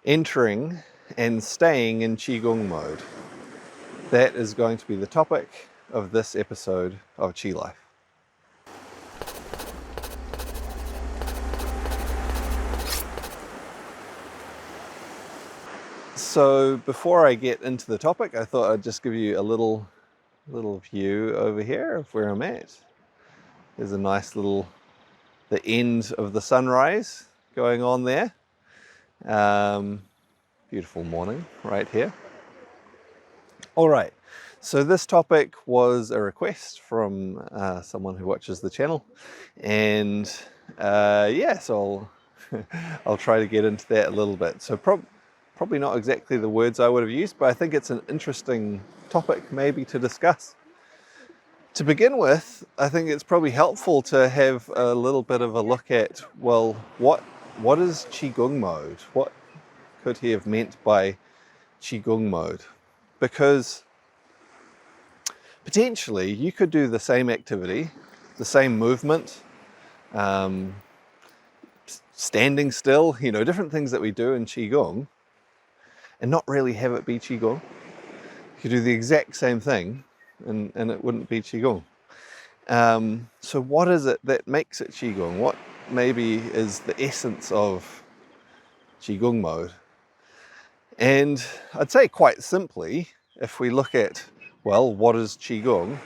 entering and staying in Qigong mode. That is going to be the topic of this episode of Qi Life. So before I get into the topic, I thought I'd just give you a little view over here of where I'm at. There's a nice little, the end of the sunrise going on there. Beautiful morning right here. All right, so this topic was a request from someone who watches the channel, and so I'll try to get into that a little bit. So probably not exactly the words I would have used, but I think it's an interesting topic maybe to discuss. To begin with, I think it's probably helpful to have a little bit of a look at, well, what is Qigong mode? What could he have meant by Qigong mode? Because potentially you could do the same activity, the same movement, standing still, different things that we do in Qigong, and not really have it be Qigong. You could do the exact same thing and it wouldn't be Qigong. So what is it that makes it Qigong? What maybe is the essence of Qigong mode? And I'd say quite simply, if we look at, well, what is Qigong?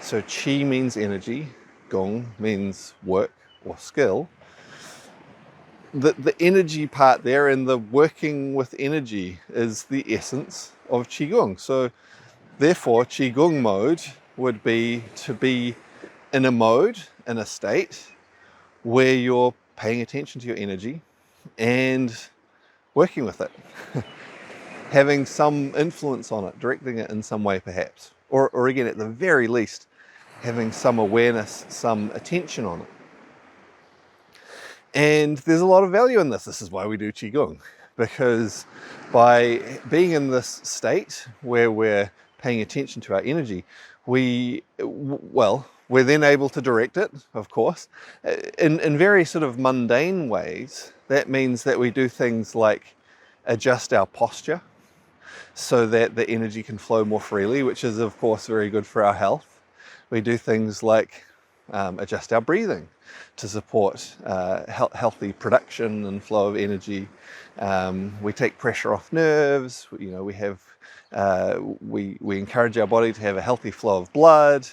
So Qi means energy, Gong means work or skill. The energy part there and the working with energy is the essence of Qigong. So therefore, Qigong mode would be to be in a mode, in a state, where you're paying attention to your energy and working with it. Having some influence on it, directing it in some way perhaps. Or again, at the very least, having some awareness, some attention on it. And there's a lot of value in this. This is why we do Qigong. Because by being in this state where we're paying attention to our energy, we're then able to direct it, of course, in very sort of mundane ways. That means that we do things like adjust our posture so that the energy can flow more freely, which is of course very good for our health. We do things like adjust our breathing to support healthy production and flow of energy. We take pressure off nerves. We encourage our body to have a healthy flow of blood.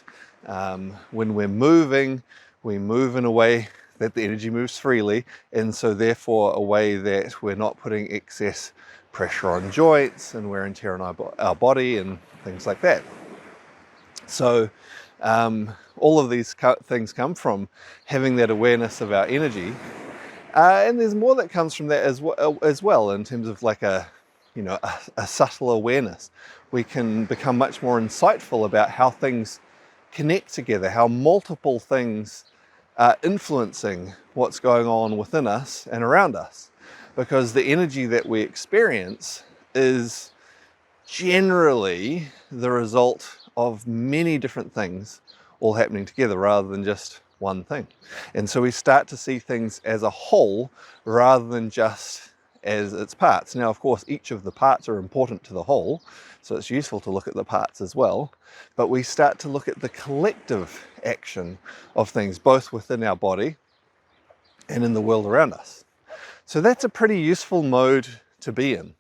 When we're moving, we move in a way that the energy moves freely, and so therefore a way that we're not putting excess pressure on joints and wear and tear on our body and things like that. So all of these things come from having that awareness of our energy, and there's more that comes from that as well in terms of like a subtle awareness. We can become much more insightful about how things connect together, how multiple things are influencing what's going on within us and around us. Because the energy that we experience is generally the result of many different things all happening together rather than just one thing. And so we start to see things as a whole rather than just as its parts. Now, of course, each of the parts are important to the whole, so it's useful to look at the parts as well. But we start to look at the collective action of things, both within our body and in the world around us. So that's a pretty useful mode to be in.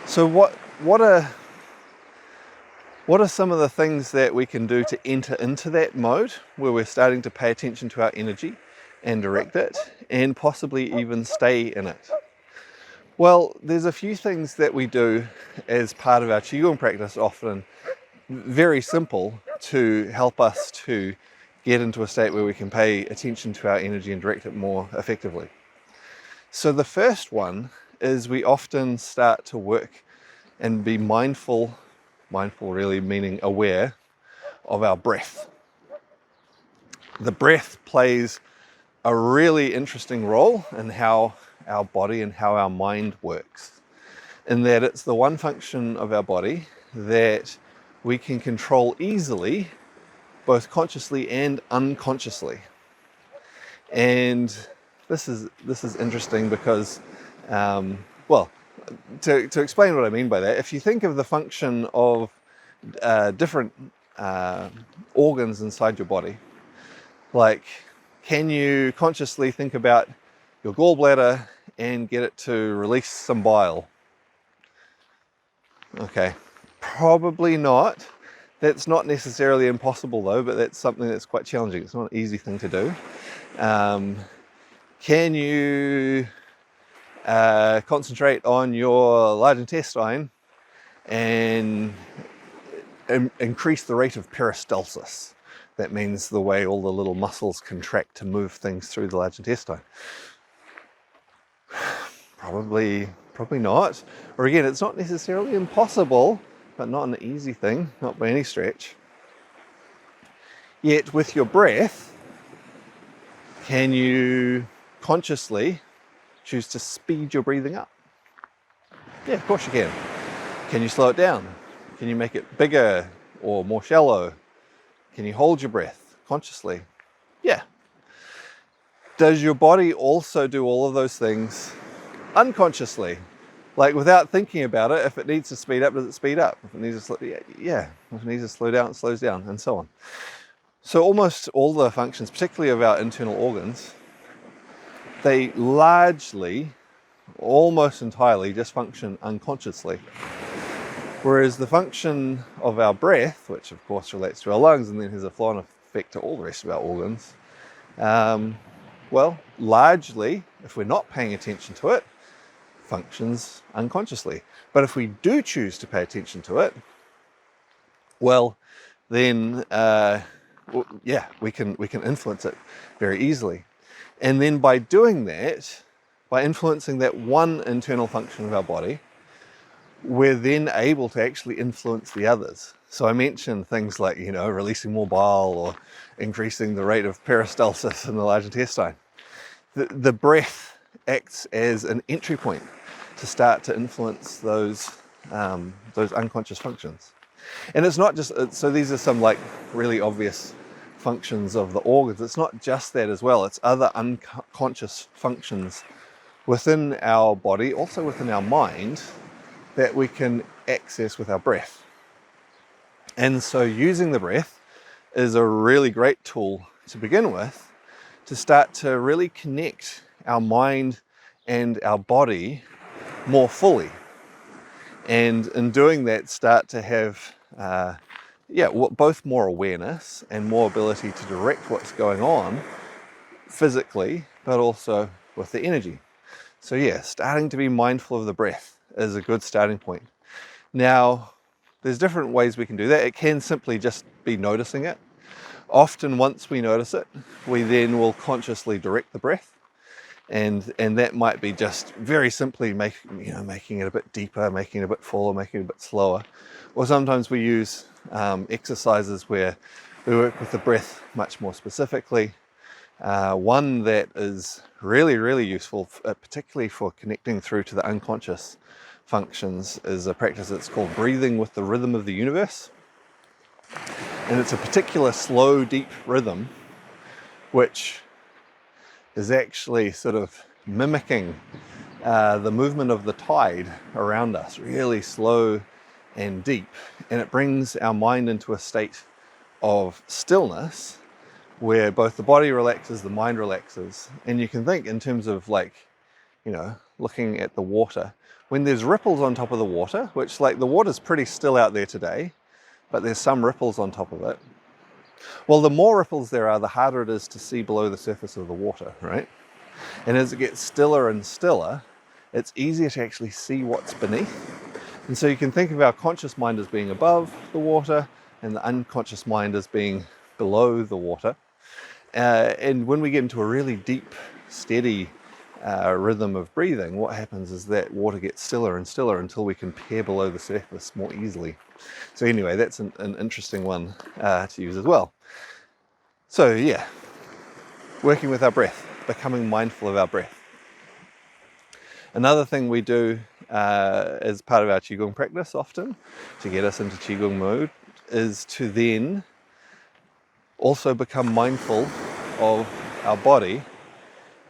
So what are some of the things that we can do to enter into that mode where we're starting to pay attention to our energy and direct it and possibly even stay in it? Well, there's a few things that we do as part of our Qigong practice, often very simple, to help us to get into a state where we can pay attention to our energy and direct it more effectively. So the first one is we often start to work and be mindful really meaning aware, of our breath. The breath plays a really interesting role in how our body and how our mind works, in that it's the one function of our body that we can control easily, both consciously and unconsciously. And this is interesting because Well, to explain what I mean by that, if you think of the function of different organs inside your body, like, can you consciously think about your gallbladder and get it to release some bile? Okay, probably not. That's not necessarily impossible though, but that's something that's quite challenging. It's not an easy thing to do. Can you concentrate on your large intestine and increase the rate of peristalsis? That means the way all the little muscles contract to move things through the large intestine. Probably not. Or again, it's not necessarily impossible, but not an easy thing, not by any stretch. Yet with your breath, can you consciously choose to speed your breathing up? Yeah, of course you can. Can you slow it down? Can you make it bigger or more shallow? Can you hold your breath consciously? Yeah. Does your body also do all of those things unconsciously? Like without thinking about it, if it needs to speed up, does it speed up? If it needs to slow, yeah. If it needs to slow down, it slows down, and so on. So almost all the functions, particularly of our internal organs, they largely, almost entirely, just function unconsciously. Whereas the function of our breath, which of course relates to our lungs and then has a flow-on effect to all the rest of our organs, well, largely, if we're not paying attention to it, functions unconsciously. But if we do choose to pay attention to it, well, then we can influence it very easily. And then by doing that, by influencing that one internal function of our body, we're then able to actually influence the others. So I mentioned things like, releasing more bile or increasing the rate of peristalsis in the large intestine. The breath acts as an entry point to start to influence those unconscious functions. And it's not just, so these are some like really obvious functions of the organs. It's not just that as well. It's other unconscious functions within our body, also within our mind, that we can access with our breath. And so using the breath is a really great tool to begin with to start to really connect our mind and our body more fully. And in doing that, start to have both more awareness and more ability to direct what's going on physically, but also with the energy. So yeah, starting to be mindful of the breath is a good starting point. Now, there's different ways we can do that. It can simply just be noticing it. Often once we notice it, we then will consciously direct the breath. And that might be just very simply making it a bit deeper, making it a bit fuller, making it a bit slower. Or sometimes we use exercises where we work with the breath much more specifically. One that is really, really useful, particularly for connecting through to the unconscious functions, is a practice that's called breathing with the rhythm of the universe. And it's a particular slow, deep rhythm, which is actually sort of mimicking the movement of the tide around us, really slow and deep. And it brings our mind into a state of stillness where both the body relaxes, the mind relaxes. And you can think in terms of looking at the water. When there's ripples on top of the water, which the water's pretty still out there today, but there's some ripples on top of it. Well, the more ripples there are, the harder it is to see below the surface of the water, right? And as it gets stiller and stiller, it's easier to actually see what's beneath. And so you can think of our conscious mind as being above the water and the unconscious mind as being below the water. And when we get into a really deep, steady rhythm of breathing, what happens is that water gets stiller and stiller until we can peer below the surface more easily. So anyway, that's an interesting one to use as well. So yeah, working with our breath, becoming mindful of our breath. Another thing we do as part of our Qigong practice often to get us into Qigong mode is to then also become mindful of our body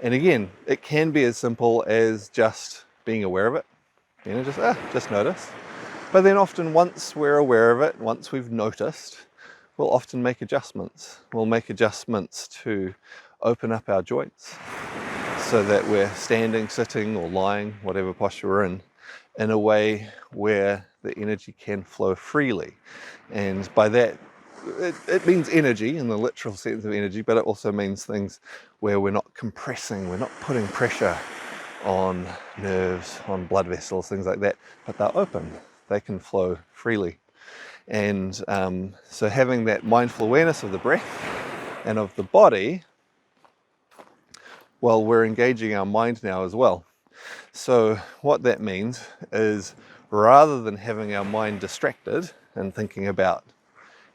And again, it can be as simple as just being aware of it, just notice. But then often once we're aware of it, once we've noticed, we'll often make adjustments. We'll make adjustments to open up our joints so that we're standing, sitting, or lying, whatever posture we're in a way where the energy can flow freely. And by that, it means energy in the literal sense of energy, but it also means things where we're not compressing, we're not putting pressure on nerves, on blood vessels, things like that, but they're open, they can flow freely. And so having that mindful awareness of the breath and of the body, well, we're engaging our mind now as well. So what that means is, rather than having our mind distracted and thinking about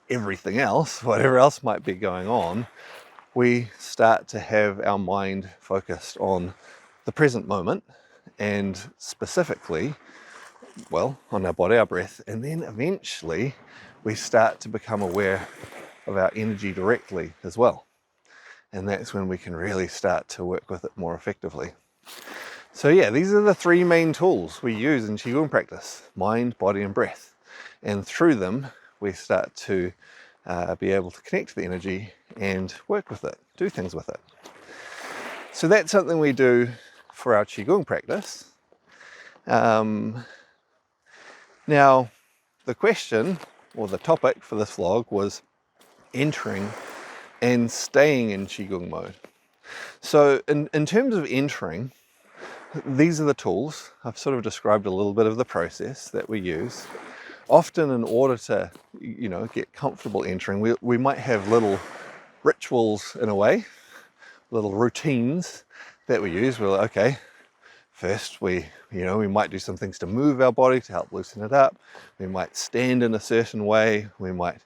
everything else, whatever else might be going on, we start to have our mind focused on the present moment, and specifically, well, on our body, our breath, and then eventually we start to become aware of our energy directly as well. And that's when we can really start to work with it more effectively. So yeah, these are the three main tools we use in Qigong practice: mind, body, and breath. And through them, we start to be able to connect to the energy and work with it, do things with it. So that's something we do for our Qigong practice. Now, the question, or the topic for this vlog, was entering and staying in Qigong mode. So in terms of entering, these are the tools. I've sort of described a little bit of the process that we use. Often in order to, get comfortable entering, we might have little rituals in a way, little routines that we use. We're like, okay, first we might do some things to move our body to help loosen it up. We might stand in a certain way. We might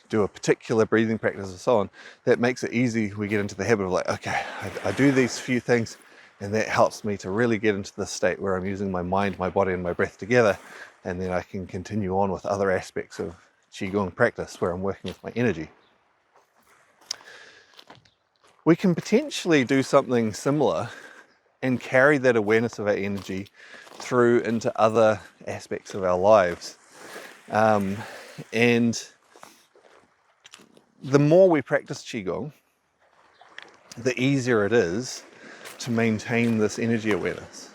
do a particular breathing practice and so on. That makes it easy. We get into the habit of like, okay, I do these few things, and that helps me to really get into the state where I'm using my mind, my body, and my breath together. And then I can continue on with other aspects of Qigong practice where I'm working with my energy. We can potentially do something similar and carry that awareness of our energy through into other aspects of our lives. And the more we practice Qigong, the easier it is to maintain this energy awareness.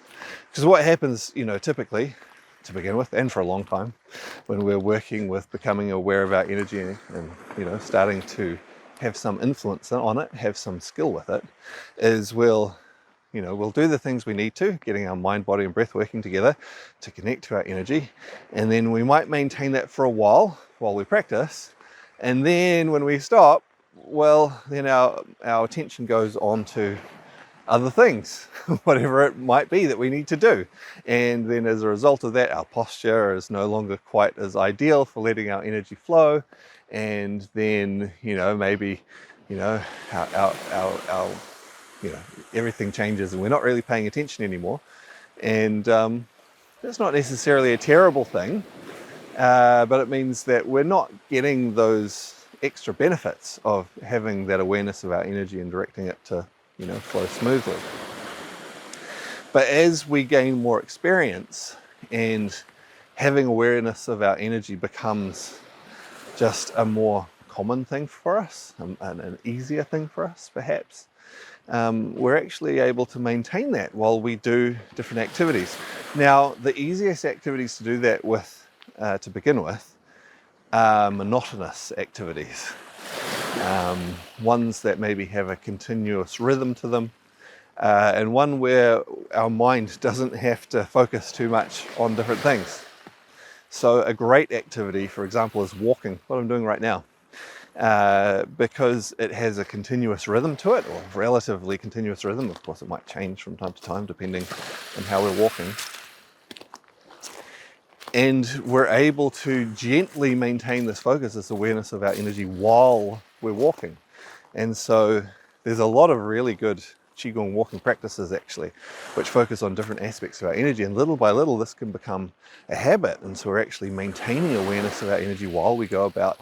Because what happens, typically, to begin with, and for a long time, when we're working with becoming aware of our energy and starting to have some influence on it, have some skill with it, is we'll do the things we need to, getting our mind, body, and breath working together to connect to our energy. And then we might maintain that for a while we practice. And then when we stop, well, then our attention goes on to other things, whatever it might be that we need to do. And then as a result of that, our posture is no longer quite as ideal for letting our energy flow. And then, maybe, our everything changes and we're not really paying attention anymore. And that's not necessarily a terrible thing, but it means that we're not getting those extra benefits of having that awareness of our energy and directing it to flow smoothly. But as we gain more experience and having awareness of our energy becomes just a more common thing for us, an easier thing for us perhaps, we're actually able to maintain that while we do different activities. Now, the easiest activities to do that with, to begin with, are monotonous activities. Ones that maybe have a continuous rhythm to them, and one where our mind doesn't have to focus too much on different things. So a great activity, for example, is walking, what I'm doing right now, because it has a continuous rhythm to it, or relatively continuous rhythm. Of course, it might change from time to time depending on how we're walking. And we're able to gently maintain this focus, this awareness of our energy while we're walking. And so there's a lot of really good Qigong walking practices actually, which focus on different aspects of our energy. And little by little, this can become a habit. And so we're actually maintaining awareness of our energy while we go about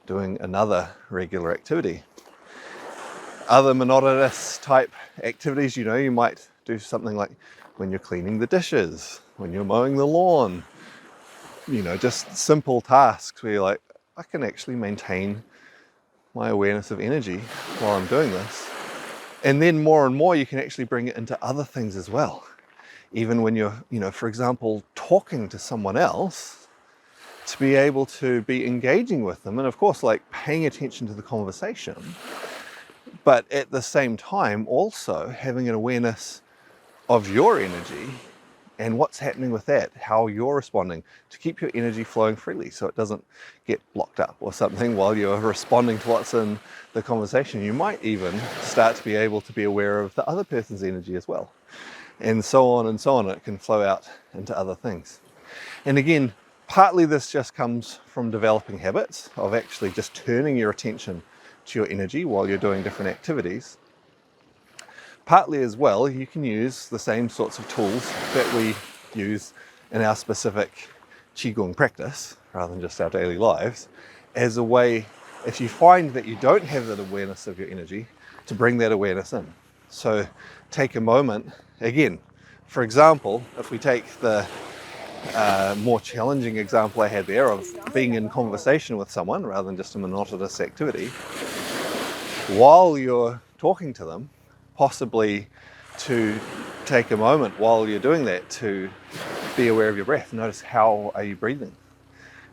doing another regular activity. Other monotonous type activities, you might do something like when you're cleaning the dishes, when you're mowing the lawn, just simple tasks where you're like, I can actually maintain my awareness of energy while I'm doing this. And then more and more, you can actually bring it into other things as well. Even when you're, for example, talking to someone else, to be able to be engaging with them, and of course, like paying attention to the conversation, but at the same time, also having an awareness of your energy and what's happening with that, how you're responding, to keep your energy flowing freely so it doesn't get blocked up or something while you're responding to what's in the conversation. You might even start to be able to be aware of the other person's energy as well. And so on and so on. It can flow out into other things. And again, partly this just comes from developing habits of actually just turning your attention to your energy while you're doing different activities. Partly as well, you can use the same sorts of tools that we use in our specific Qigong practice, rather than just our daily lives, as a way, if you find that you don't have that awareness of your energy, to bring that awareness in. So take a moment, again, for example, if we take the more challenging example I had there of being in conversation with someone rather than just a monotonous activity, while you're talking to them, possibly to take a moment while you're doing that to be aware of your breath. Notice, how are you breathing?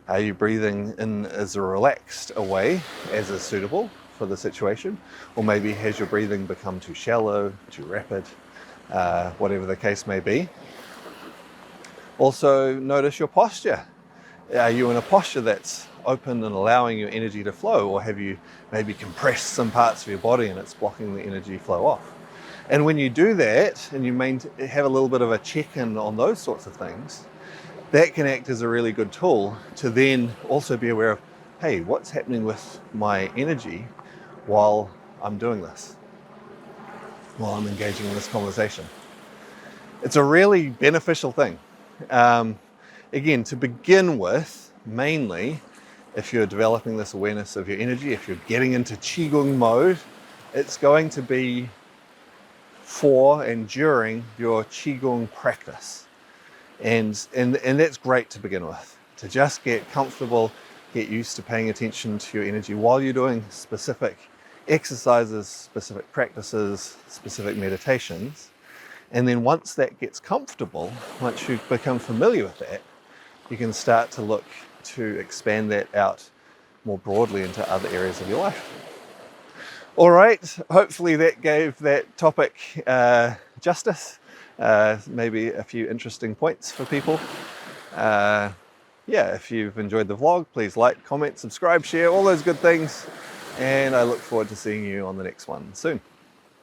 Are you breathing in as a relaxed a way as is suitable for the situation? Or maybe has your breathing become too shallow, too rapid, whatever the case may be. Also notice your posture. Are you in a posture that's open and allowing your energy to flow, or have you maybe compressed some parts of your body and it's blocking the energy flow off? And when you do that and you have a little bit of a check-in on those sorts of things, that can act as a really good tool to then also be aware of, hey, what's happening with my energy while I'm doing this, while I'm engaging in this conversation. It's a really beneficial thing. Again, to begin with, mainly, if you're developing this awareness of your energy, if you're getting into Qigong mode, it's going to be for and during your Qigong practice. And that's great to begin with, to just get comfortable, get used to paying attention to your energy while you're doing specific exercises, specific practices, specific meditations. And then once that gets comfortable, once you become familiar with that, you can start to look to expand that out more broadly into other areas of your life. All right, hopefully that gave that topic justice, maybe a few interesting points for people. If you've enjoyed the vlog, please like, comment, subscribe, share, all those good things. And I look forward to seeing you on the next one soon.